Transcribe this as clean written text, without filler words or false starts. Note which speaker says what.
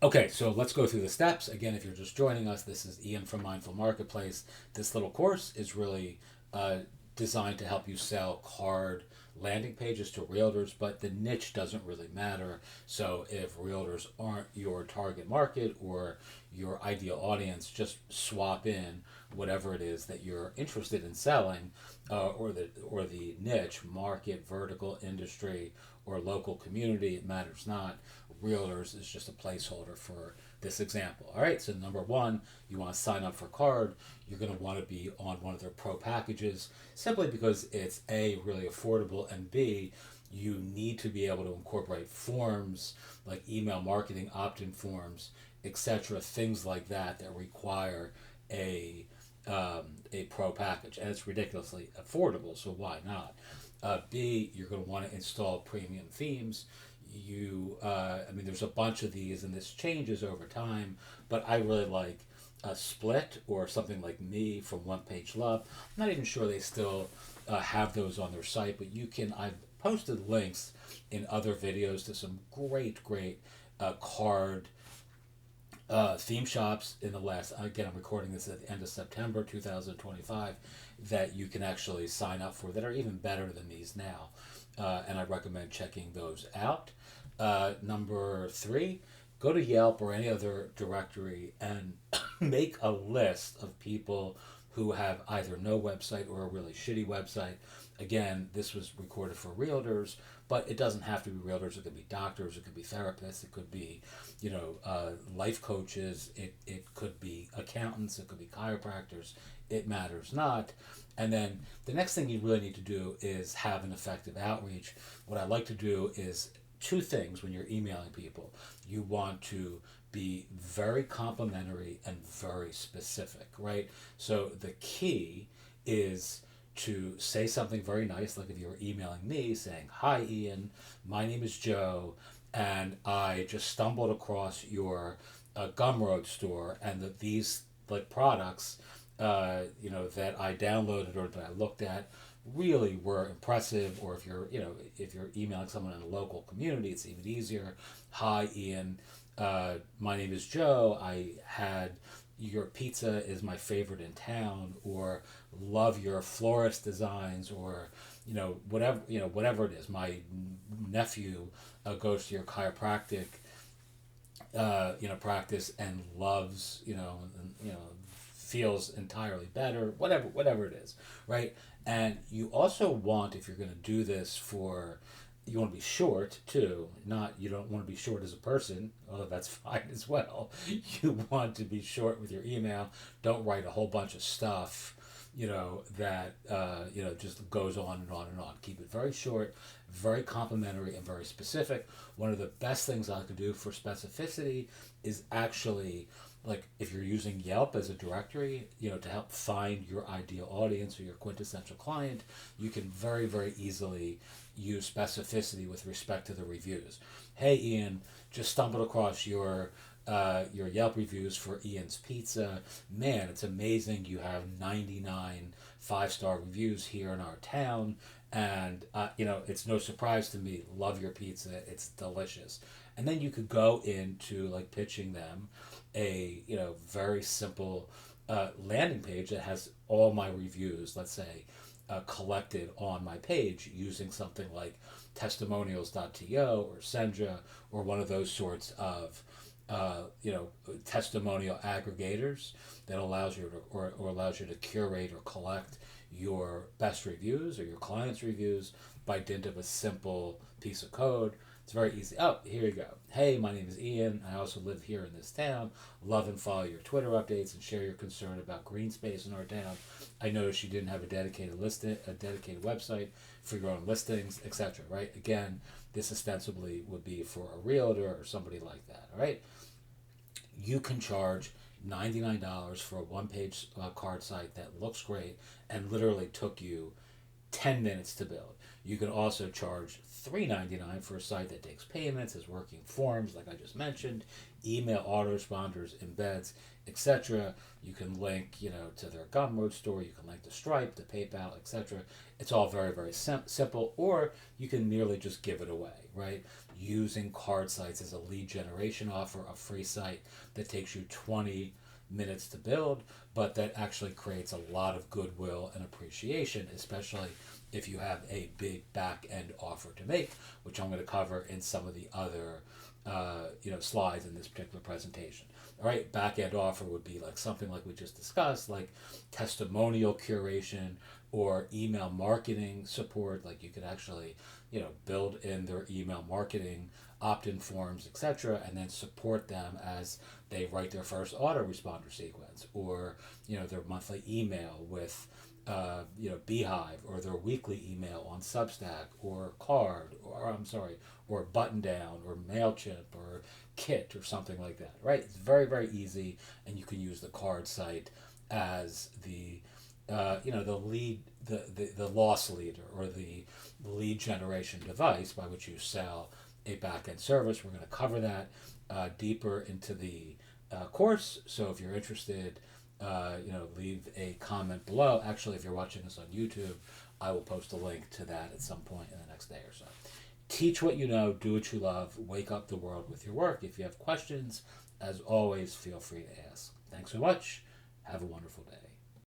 Speaker 1: Okay, so let's go through the steps. Again, if you're just joining us, this is Ian from Mindful Marketplace. This little course is really uh, designed to help you sell card landing pages to realtors, but the niche doesn't really matter. So if realtors aren't your target market or your ideal audience, just swap in whatever it is that you're interested in selling, or the niche, market, vertical, industry, or local community. It matters not. Realtors is just a placeholder for this example. All right, so number one, you want to sign up for CARRD. You're going to want to be on one of their pro packages simply because it's A, really affordable, and B, you need to be able to incorporate forms like email marketing opt-in forms, etc., things like that that require a a pro package, and it's ridiculously affordable. So why not? B, you're going to want to install premium themes. I mean, there's a bunch of these, and this changes over time. But I really like a Split or something like Me from One Page Love. I'm not even sure they still have those on their site, but you can. I've posted links in other videos to some great card theme shops in the last, again, I'm recording this at the end of September 2025, that you can actually sign up for that are even better than these now. And I recommend checking those out. Number three, go to Yelp or any other directory and make a list of people who have either no website or a really shitty website. Again, this was recorded for realtors, but it doesn't have to be realtors. It could be doctors, it could be therapists, it could be, life coaches, it could be accountants, it could be chiropractors. It matters not. And then the next thing you really need to do is have an effective outreach. What I like to do is two things when you're emailing people. You want to be very complimentary and very specific, right? So the key is to say something very nice, like if you were emailing me saying, "Hi, Ian, my name is Joe, and I just stumbled across your Gumroad store, and that these like products, that I downloaded or that I looked at really were impressive." Or if you're emailing someone in a local community, it's even easier. "Hi, Ian, my name is Joe. I had your pizza is my favorite in town," or "love your florist designs," or whatever it is. "My nephew goes to your chiropractic practice and loves, feels entirely better," whatever it is, right? And you also want, if you're going to do this for, you want to be short too. Not, you don't want to be short as a person, although that's fine as well. You want to be short with your email. Don't write a whole bunch of stuff, that just goes on and on and on. Keep it very short, very complimentary, and very specific. One of the best things I could do for specificity is actually, like, if you're using Yelp as a directory, to help find your ideal audience or your quintessential client, you can very, very easily use specificity with respect to the reviews. "Hey, Ian, just stumbled across your Yelp reviews for Ian's Pizza. Man, it's amazing. You have 99 five-star reviews here in our town. And, it's no surprise to me. Love your pizza. It's delicious." And then you could go into like pitching them a, very simple landing page that has all my reviews, let's say, collected on my page using something like testimonials.to or Senja or one of those sorts of uh, you know, testimonial aggregators that allows you to, or allows you to curate or collect your best reviews or your clients' reviews by dint of a simple piece of code. It's very easy. Oh, here you go. "Hey, my name is Ian. I also live here in this town. Love and follow your Twitter updates and share your concern about green space in our town. I noticed you didn't have a dedicated website for your own listings, etc." Right? Again, this ostensibly would be for a realtor or somebody like that. All right. You can charge $99 for a one-page card site that looks great and literally took you 10 minutes to build. You can also charge $3.99 for a site that takes payments, has working forms, like I just mentioned, email autoresponders, embeds, etc. You can link, to their Gumroad store. You can link to Stripe, to PayPal, etc. It's all very, very simple. Or you can merely just give it away, right? using CARRD sites as a lead generation offer, a free site that takes you 20 minutes to build, but that actually creates a lot of goodwill and appreciation, especially if you have a big back end offer to make, which I'm going to cover in some of the other slides in this particular presentation. All right, back end offer would be like something like we just discussed, like testimonial curation or email marketing support. Like you could actually, build in their email marketing opt-in forms, etc., and then support them as they write their first autoresponder sequence, or their monthly email with Beehive, or their weekly email on Substack or CARRD, or Button Down or Mailchimp or Kit or something like that. Right? It's very, very easy, and you can use the CARRD site as the the lead, the loss leader, or the lead generation device by which you sell a back-end service. We're going to cover that deeper into the course. So if you're interested, leave a comment below. Actually, if you're watching this on YouTube, I will post a link to that at some point in the next day or so. Teach what you know, do what you love, wake up the world with your work. If you have questions, as always, feel free to ask. Thanks so much. Have a wonderful day.